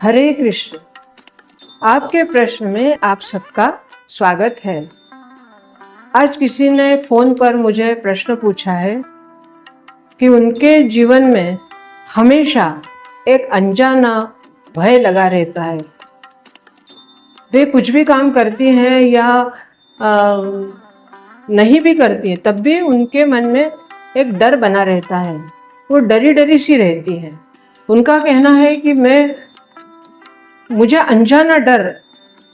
हरे कृष्ण। आपके प्रश्न में आप सबका स्वागत है। आज किसी ने फोन पर मुझे प्रश्न पूछा है कि उनके जीवन में हमेशा एक अनजाना भय लगा रहता है। वे कुछ भी काम करती हैं या नहीं भी करती हैं, तब भी उनके मन में एक डर बना रहता है। वो डरी डरी सी रहती है। उनका कहना है कि मुझे अनजाना डर,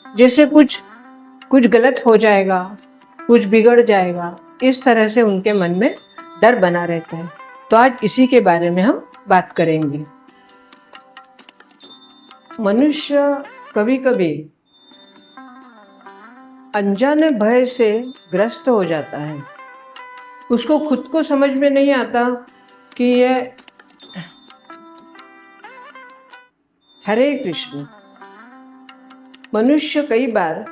जैसे कुछ गलत हो जाएगा, कुछ बिगड़ जाएगा, इस तरह से उनके मन में डर बना रहता है। तो आज इसी के बारे में हम बात करेंगे। मनुष्य कभी कभी अनजाने भय से ग्रस्त हो जाता है। उसको खुद को समझ में नहीं आता कि ये हरे कृष्ण। मनुष्य कई बार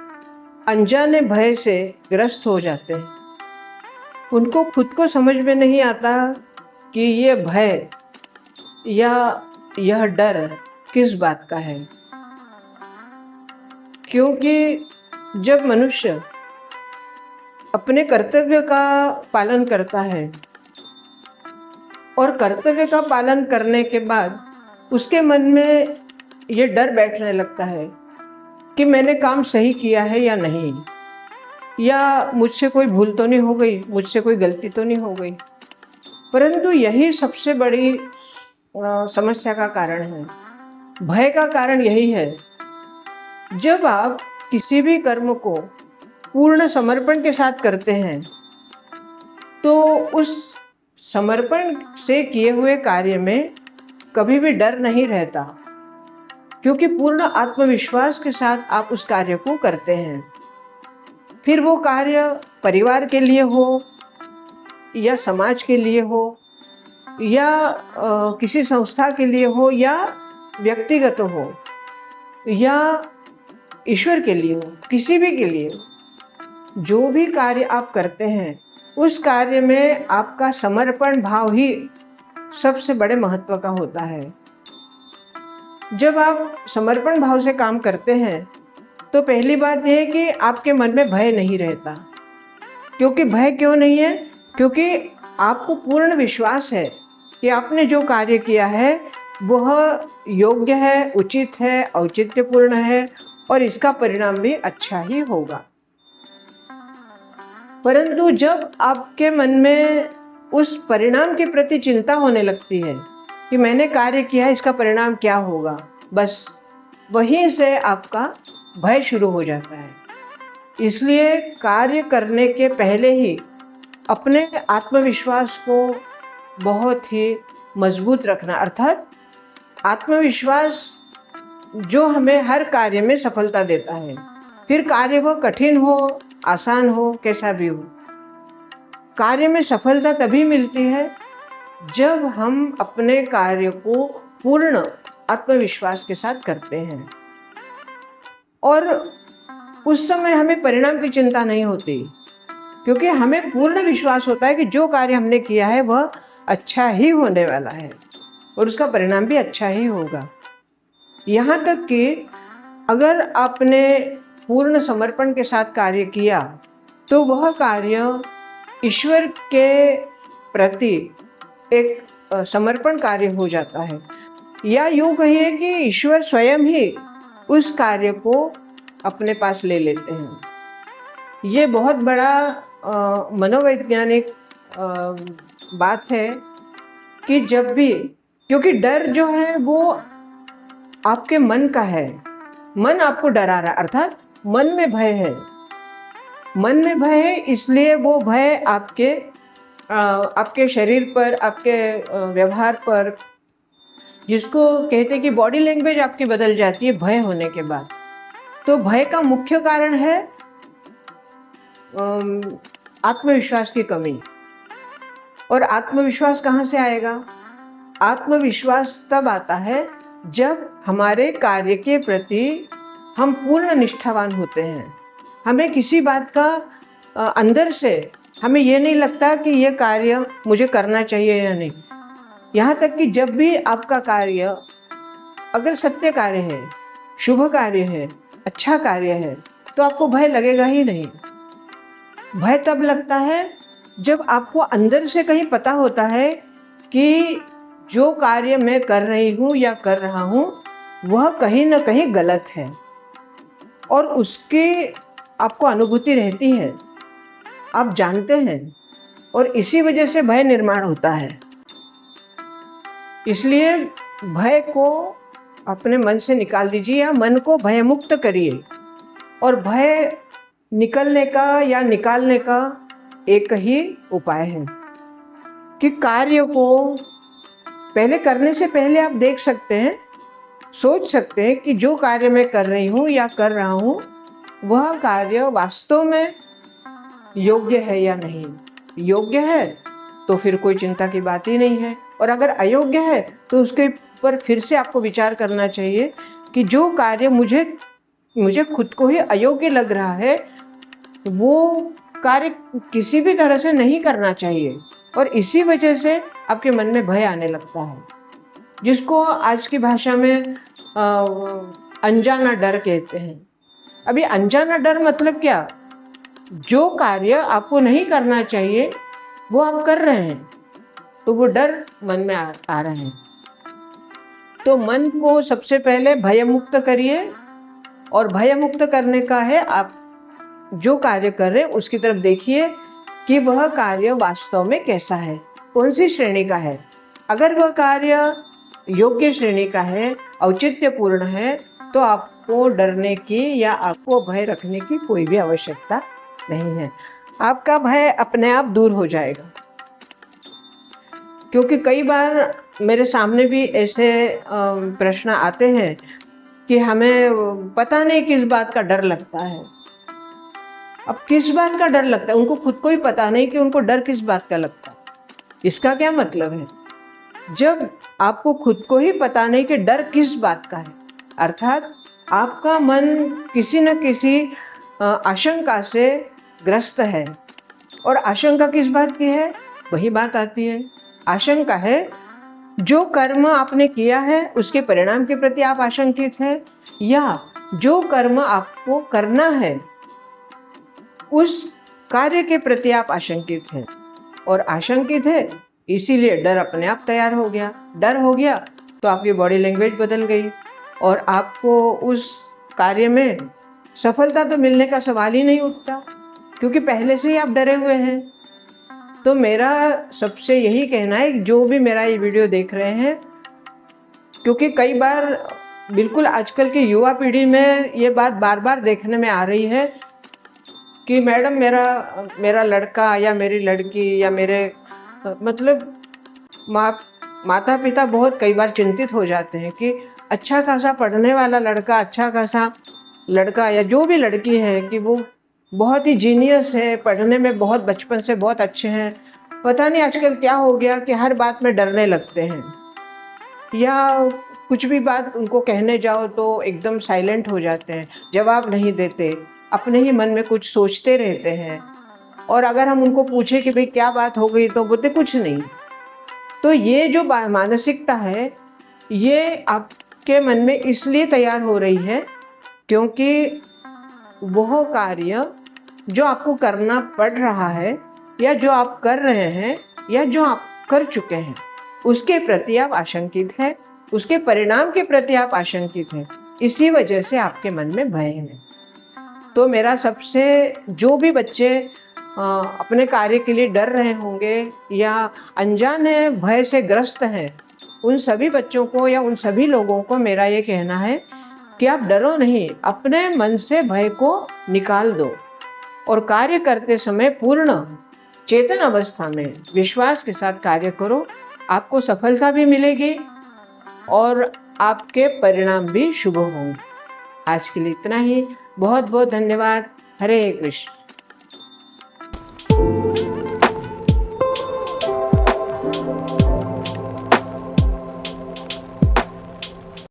अनजाने भय से ग्रस्त हो जाते हैं। उनको खुद को समझ में नहीं आता कि ये भय या यह डर किस बात का है। क्योंकि जब मनुष्य अपने कर्तव्य का पालन करता है और कर्तव्य का पालन करने के बाद उसके मन में ये डर बैठने लगता है कि मैंने काम सही किया है या नहीं, या मुझसे कोई भूल तो नहीं हो गई, मुझसे कोई गलती तो नहीं हो गई। परंतु यही सबसे बड़ी समस्या का कारण है। भय का कारण यही है। जब आप किसी भी कर्म को पूर्ण समर्पण के साथ करते हैं तो उस समर्पण से किए हुए कार्य में कभी भी डर नहीं रहता, क्योंकि पूर्ण आत्मविश्वास के साथ आप उस कार्य को करते हैं। फिर वो कार्य परिवार के लिए हो या समाज के लिए हो या किसी संस्था के लिए हो या व्यक्तिगत हो या ईश्वर के लिए हो, किसी भी के लिए, जो भी कार्य आप करते हैं उस कार्य में आपका समर्पण भाव ही सबसे बड़े महत्व का होता है। जब आप समर्पण भाव से काम करते हैं तो पहली बात यह है कि आपके मन में भय नहीं रहता। क्योंकि भय क्यों नहीं है? क्योंकि आपको पूर्ण विश्वास है कि आपने जो कार्य किया है वह योग्य है, उचित है, औचित्यपूर्ण है और इसका परिणाम भी अच्छा ही होगा। परंतु जब आपके मन में उस परिणाम के प्रति चिंता होने लगती है कि मैंने कार्य किया है, इसका परिणाम क्या होगा, बस वहीं से आपका भय शुरू हो जाता है। इसलिए कार्य करने के पहले ही अपने आत्मविश्वास को बहुत ही मजबूत रखना, अर्थात आत्मविश्वास जो हमें हर कार्य में सफलता देता है। फिर कार्य वो कठिन हो, आसान हो, कैसा भी हो, कार्य में सफलता तभी मिलती है जब हम अपने कार्य को पूर्ण आत्मविश्वास के साथ करते हैं। और उस समय हमें परिणाम की चिंता नहीं होती, क्योंकि हमें पूर्ण विश्वास होता है कि जो कार्य हमने किया है वह अच्छा ही होने वाला है और उसका परिणाम भी अच्छा ही होगा। यहाँ तक कि अगर आपने पूर्ण समर्पण के साथ कार्य किया तो वह कार्य ईश्वर के प्रति एक समर्पण कार्य हो जाता है, या यूँ कहिए कि ईश्वर स्वयं ही उस कार्य को अपने पास ले लेते हैं। ये बहुत बड़ा मनोवैज्ञानिक बात है कि जब भी, क्योंकि डर जो है वो आपके मन का है, मन आपको डरा रहा है, अर्थात मन में भय है। मन में भय है, इसलिए वो भय आपके शरीर पर, आपके व्यवहार पर, जिसको कहते हैं कि बॉडी लैंग्वेज आपकी बदल जाती है भय होने के बाद। तो भय का मुख्य कारण है आत्मविश्वास की कमी। और आत्मविश्वास कहाँ से आएगा? आत्मविश्वास तब आता है जब हमारे कार्य के प्रति हम पूर्ण निष्ठावान होते हैं। हमें किसी बात का अंदर से हमें ये नहीं लगता कि ये कार्य मुझे करना चाहिए या नहीं। यहाँ तक कि जब भी आपका कार्य अगर सत्य कार्य है, शुभ कार्य है, अच्छा कार्य है, तो आपको भय लगेगा ही नहीं। भय तब लगता है जब आपको अंदर से कहीं पता होता है कि जो कार्य मैं कर रही हूँ या कर रहा हूँ वह कहीं ना कहीं गलत है, और उसकी आपको अनुभूति रहती है, आप जानते हैं, और इसी वजह से भय निर्माण होता है। इसलिए भय को अपने मन से निकाल दीजिए या मन को भयमुक्त करिए। और भय निकलने का या निकालने का एक ही उपाय है कि कार्य को पहले करने से पहले आप देख सकते हैं, सोच सकते हैं कि जो कार्य मैं कर रही हूँ या कर रहा हूँ वह कार्य वास्तव में योग्य है या नहीं। योग्य है तो फिर कोई चिंता की बात ही नहीं है, और अगर अयोग्य है तो उसके ऊपर फिर से आपको विचार करना चाहिए कि जो कार्य मुझे खुद को ही अयोग्य लग रहा है वो कार्य किसी भी तरह से नहीं करना चाहिए, और इसी वजह से आपके मन में भय आने लगता है, जिसको आज की भाषा में अनजाना डर कहते हैं। अभी अनजाना डर मतलब क्या? जो कार्य आपको नहीं करना चाहिए वो आप कर रहे हैं, तो वो डर मन में आ रहा है। तो मन को सबसे पहले भयमुक्त करिए, और भयमुक्त करने का है आप जो कार्य कर रहे हैं उसकी तरफ देखिए कि वह कार्य वास्तव में कैसा है, कौन सी श्रेणी का है। अगर वह कार्य योग्य श्रेणी का है, औचित्यपूर्ण है, तो आपको डरने की या आपको भय रखने की कोई भी आवश्यकता नहीं है। आपका भय अपने आप दूर हो जाएगा। क्योंकि कई बार मेरे सामने भी ऐसे प्रश्न आते हैं कि हमें पता नहीं किस बात का डर लगता है। अब किस बात का डर लगता है, उनको खुद को ही पता नहीं कि उनको डर किस बात का लगता है। इसका क्या मतलब है? जब आपको खुद को ही पता नहीं कि डर किस बात का है, अर्थात आपका मन किसी न किसी आशंका से ग्रस्त है। और आशंका किस बात की है? वही बात आती है। आशंका है जो कर्म आपने किया है उसके परिणाम के प्रति आप आशंकित हैं, या जो कर्म आपको करना है उस कार्य के प्रति आप आशंकित हैं। और आशंकित है इसीलिए डर अपने आप तैयार हो गया। डर हो गया तो आपकी बॉडी लैंग्वेज बदल गई, और आपको उस कार्य में सफलता तो मिलने का सवाल ही नहीं उठता, क्योंकि पहले से ही आप डरे हुए हैं। तो मेरा सबसे यही कहना है, जो भी मेरा ये वीडियो देख रहे हैं, क्योंकि कई बार बिल्कुल आजकल की युवा पीढ़ी में ये बात बार बार देखने में आ रही है कि मैडम मेरा लड़का या मेरी लड़की या मेरे मतलब माता पिता बहुत कई बार चिंतित हो जाते हैं कि अच्छा खासा पढ़ने वाला लड़का, अच्छा खासा लड़का या जो भी लड़की है कि वो बहुत ही जीनियस है, पढ़ने में बहुत बचपन से बहुत अच्छे हैं, पता नहीं आजकल क्या हो गया कि हर बात में डरने लगते हैं, या कुछ भी बात उनको कहने जाओ तो एकदम साइलेंट हो जाते हैं, जवाब नहीं देते, अपने ही मन में कुछ सोचते रहते हैं। और अगर हम उनको पूछे कि भाई क्या बात हो गई तो बोलते कुछ नहीं। तो ये जो मानसिकता है ये आपके मन में इसलिए तैयार हो रही है क्योंकि वह कार्य जो आपको करना पड़ रहा है, या जो आप कर रहे हैं, या जो आप कर चुके हैं, उसके प्रति आप आशंकित हैं, उसके परिणाम के प्रति आप आशंकित हैं। इसी वजह से आपके मन में भय है। तो मेरा सबसे, जो भी बच्चे अपने कार्य के लिए डर रहे होंगे या अनजान है, भय से ग्रस्त हैं, उन सभी बच्चों को या उन सभी लोगों को मेरा ये कहना है कि आप डरो नहीं, अपने मन से भय को निकाल दो और कार्य करते समय पूर्ण चेतन अवस्था में विश्वास के साथ कार्य करो। आपको सफलता भी मिलेगी और आपके परिणाम भी शुभ होंगे। आज के लिए इतना ही। बहुत बहुत धन्यवाद। हरे कृष्ण।